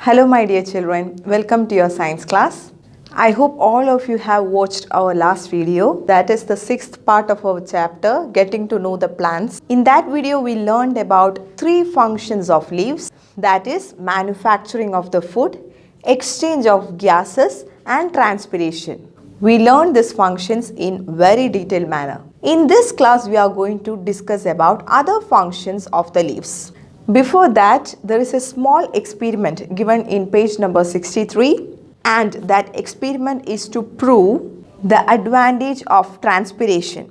Hello my dear children, welcome to your science class. I hope all of you have watched our last video, that is the 6th part of our chapter, Getting to Know the Plants. In that video we learned about 3 functions of leaves, that is manufacturing of the food, exchange of gases and transpiration. We learned these functions in very detailed manner. In this class we are going to discuss about other functions of the leaves. Before that, there is a small experiment given in page number 63, and that experiment is to prove the advantage of transpiration.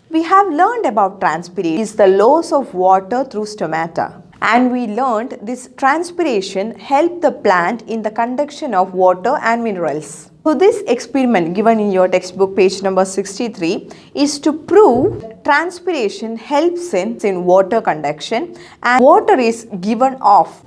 We have learned about transpiration is the loss of water through stomata, and we learned this transpiration helps the plant in the conduction of water and minerals. So this experiment given in your textbook page number 63 is to prove that transpiration helps in water conduction, and water is given off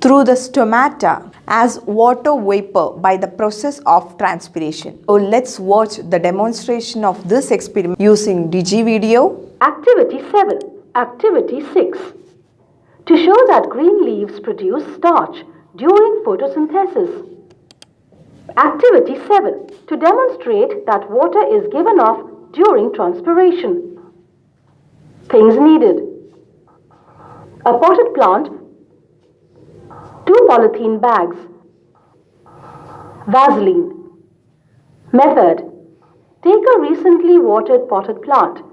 through the stomata as water vapor by the process of transpiration. So let's watch the demonstration of this experiment using Digi video. Activity 7. Activity 6. To show that green leaves produce starch during photosynthesis. Activity 7. To demonstrate that water is given off during transpiration. Things needed: a potted plant, 2 polythene bags, Vaseline. Method: take a recently watered potted plant.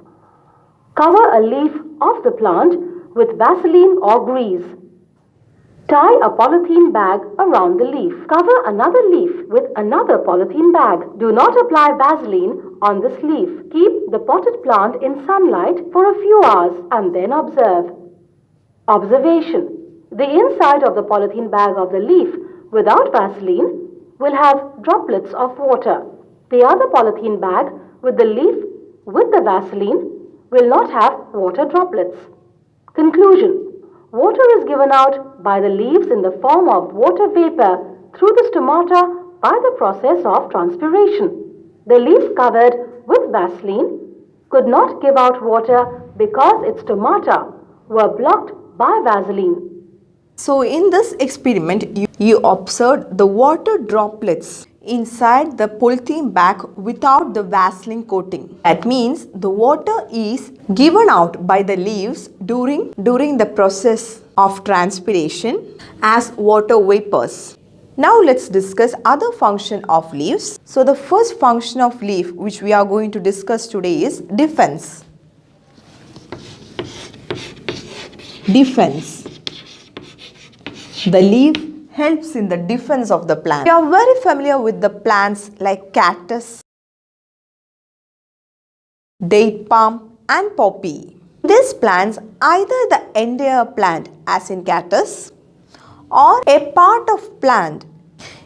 Cover a leaf of the plant with Vaseline or grease. Tie a polythene bag around the leaf. Cover another leaf with another polythene bag. Do not apply Vaseline on this leaf. Keep the potted plant in sunlight for a few hours and then observe. Observation: the inside of the polythene bag of the leaf without Vaseline will have droplets of water. The other polythene bag with the leaf with the Vaseline will not have water droplets. Conclusion: water is given out by the leaves in the form of water vapor through the stomata by the process of transpiration. The leaves covered with Vaseline could not give out water because its stomata were blocked by Vaseline. So in this experiment, you observed the water droplets inside the polythene bag without the Vaseline coating. That means the water is given out by the leaves during the process of transpiration as water vapors. Now let's discuss other function of leaves. So the first function of leaf which we are going to discuss today is defense. Defense. The leaf helps in the defense of the plant. We are very familiar with the plants like cactus, date palm and poppy. These plants, either the entire plant as in cactus or a part of plant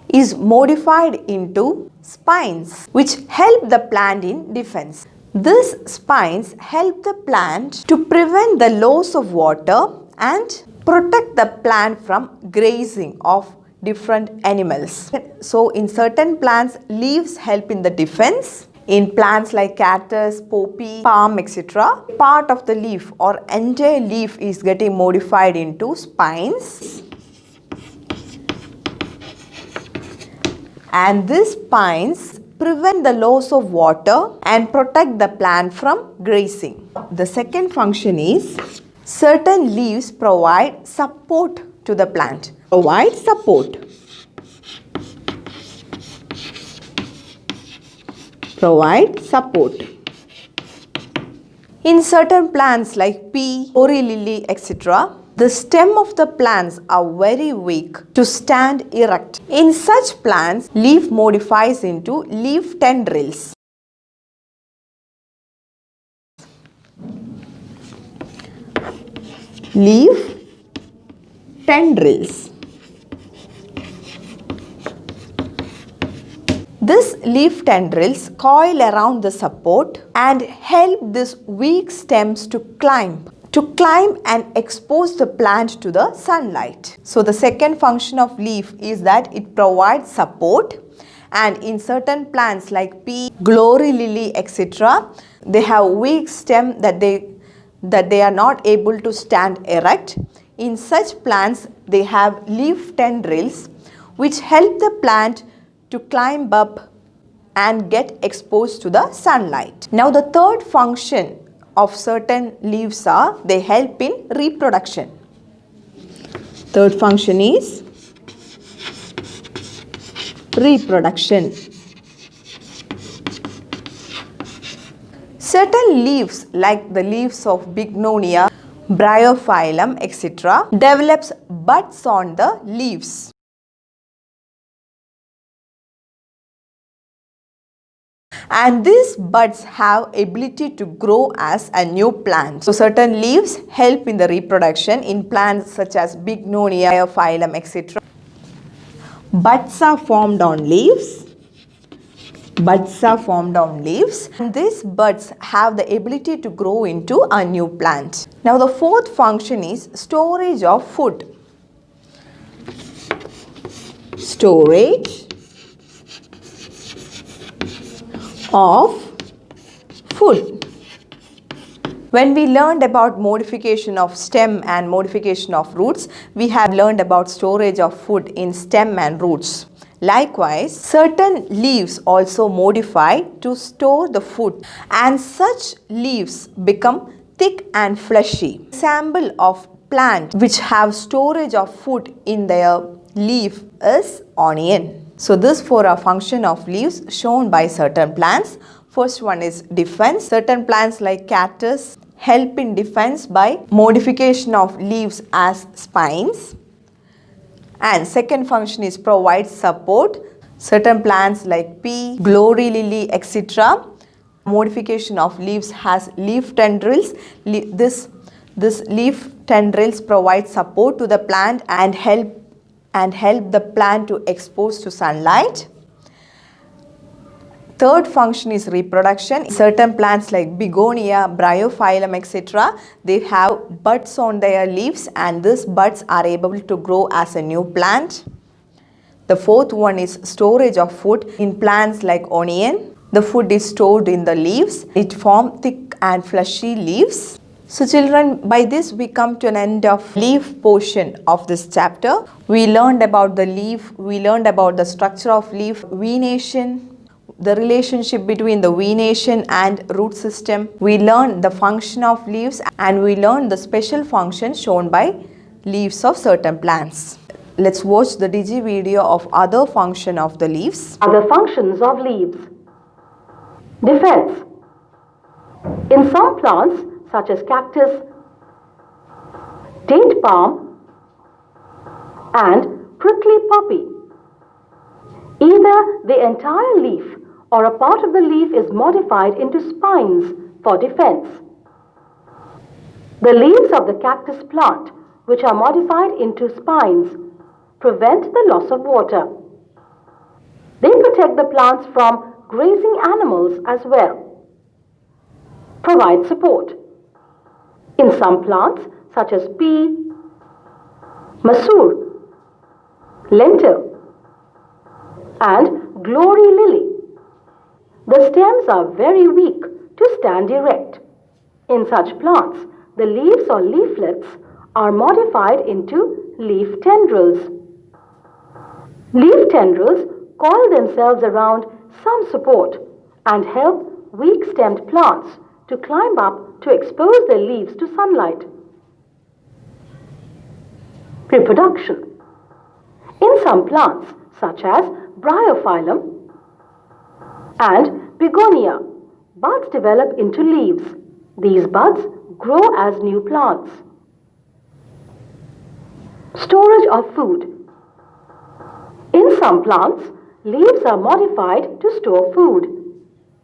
is modified into spines which help the plant in defense. These spines help the plant to prevent the loss of water and protect the plant from grazing of different animals. So in certain plants, leaves help in the defense. In plants like cactus, poppy, palm, etc., part of the leaf or entire leaf is getting modified into spines. And these spines prevent the loss of water and protect the plant from grazing. The second function is certain leaves provide support to the plant. Provide support. Provide support. In certain plants like pea, ori lily, etc., the stem of the plants are very weak to stand erect. In such plants, leaf modifies into leaf tendrils. Leaf tendrils. These leaf tendrils coil around the support and help these weak stems to climb and expose the plant to the sunlight. So the second function of leaf is that it provides support, and in certain plants like pea, glory lily, etc., they have weak stem that they are not able to stand erect. In such plants, they have leaf tendrils which help the plant to climb up and get exposed to the sunlight. Now the third function of certain leaves are they help in reproduction. Third function is reproduction. Certain leaves like the leaves of Bignonia, Bryophyllum, etc. develops buds on the leaves. And these buds have ability to grow as a new plant. So certain leaves help in the reproduction in plants such as Bignonia, Bryophyllum, etc. Buds are formed on leaves. Buds are formed on leaves, and these buds have the ability to grow into a new plant. Now the fourth function is storage of food. Storage of food. When we learned about modification of stem and modification of roots, we have learned about storage of food in stem and roots. Likewise, certain leaves also modify to store the food, and such leaves become thick and fleshy. Example of plant which have storage of food in their leaf is onion. So this for a function of leaves shown by certain plants. First one is defense. Certain plants like cactus help in defense by modification of leaves as spines. And second function is provide support. Certain plants like pea, glory lily, etc. modification of leaves has leaf tendrils. This leaf tendrils provide support to the plant and help the plant to expose to sunlight. Third function is reproduction. Certain plants like begonia, bryophyllum, etc. they have buds on their leaves, and these buds are able to grow as a new plant. The fourth one is storage of food. In plants like onion, the food is stored in the leaves. It forms thick and fleshy leaves. So children, by this we come to an end of leaf portion of this chapter. We learned about the leaf, we learned about the structure of leaf, venation, the relationship between the venation and root system. We learned the function of leaves, and we learned the special function shown by leaves of certain plants. Let's watch the digi video of other function of the leaves. Other functions of leaves. Defense. In some plants such as cactus, date palm and prickly poppy, either the entire leaf or a part of the leaf is modified into spines for defense. The leaves of the cactus plant, which are modified into spines, prevent the loss of water. They protect the plants from grazing animals as well. Provide support. In some plants, such as pea, masoor, lentil, and glory lily, the stems are very weak to stand erect. In such plants, the leaves or leaflets are modified into leaf tendrils. Leaf tendrils coil themselves around some support and help weak-stemmed plants to climb up to expose their leaves to sunlight. Reproduction. In some plants, such as bryophyllum and begonia, buds develop into leaves. These buds grow as new plants. Storage of food. In some plants, leaves are modified to store food.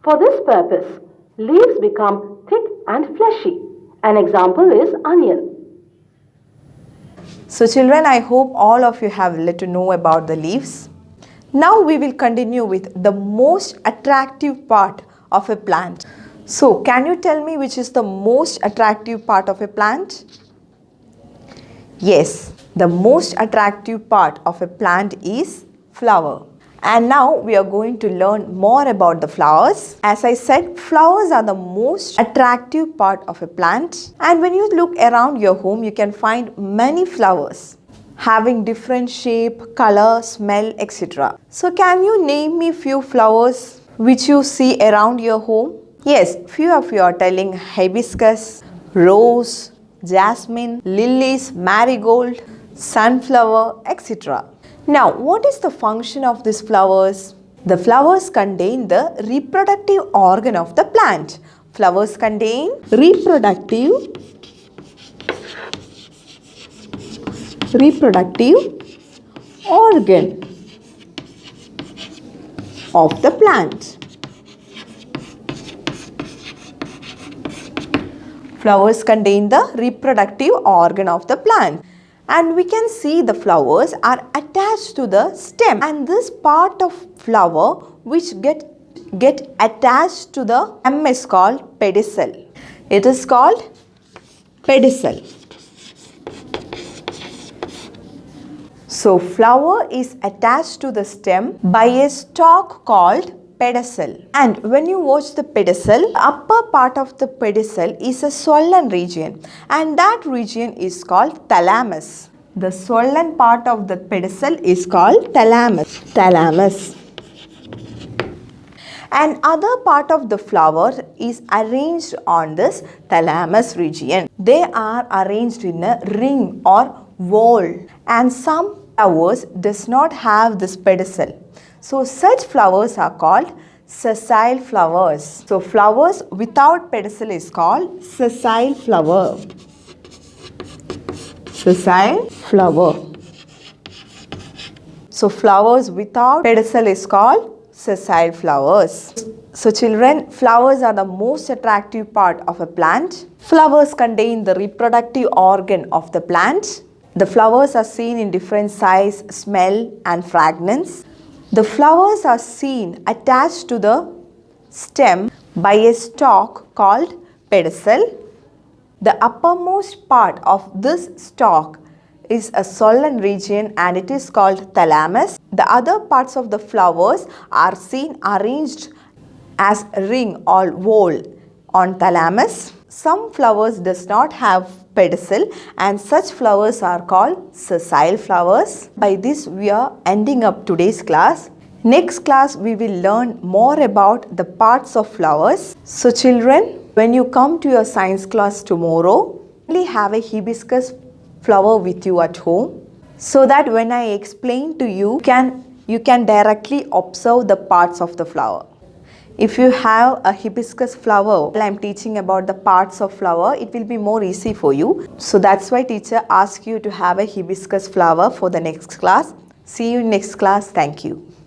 For this purpose, leaves become thick and fleshy. An example is onion. So children, I hope all of you have let to know about the leaves. Now we will continue with the most attractive part of a plant. So can you tell me which is the most attractive part of a plant? Yes, the most attractive part of a plant is flower. And now we are going to learn more about the flowers. As I said, flowers are the most attractive part of a plant. And when you look around your home, you can find many flowers. having different shape, color, smell, etc. So can you name me few flowers which you see around your home? Yes, few of you are telling hibiscus, rose, jasmine, lilies, marigold, sunflower, etc. Now, what is the function of these flowers? The flowers contain the reproductive organ of the plant. Flowers contain reproductive organ of the plant. Flowers contain the reproductive organ of the plant. And we can see the flowers are attached to the stem, and this part of flower which get attached to the stem is called pedicel. It is called pedicel. So flower is attached to the stem by a stalk called pedicel. And when you watch the pedicel, the upper part of the pedicel is a swollen region, and that region is called thalamus. The swollen part of the pedicel is called thalamus. And other part of the flower is arranged on this thalamus region. They are arranged in a ring or whorl, and some flowers does not have this pedicel. So such flowers are called sessile flowers. So flowers without pedicel is called sessile flower. Sessile flower. So flowers without pedicel is called sessile flowers. So children, flowers are the most attractive part of a plant. Flowers contain the reproductive organ of the plant. The flowers are seen in different size, smell and fragrance. The flowers are seen attached to the stem by a stalk called pedicel. The uppermost part of this stalk is a swollen region, and it is called thalamus. The other parts of the flowers are seen arranged as ring or whorl on thalamus. Some flowers does not have pedicel, and such flowers are called sessile flowers. By this we are ending up today's class. Next class we will learn more about the parts of flowers. So children, when you come to your science class tomorrow, only have a hibiscus flower with you at home, so that when I explain to you, you can directly observe the parts of the flower. If you have a hibiscus flower while I am teaching about the parts of flower, it will be more easy for you. So that's why teacher asked you to have a hibiscus flower for the next class. See you in next class. Thank you.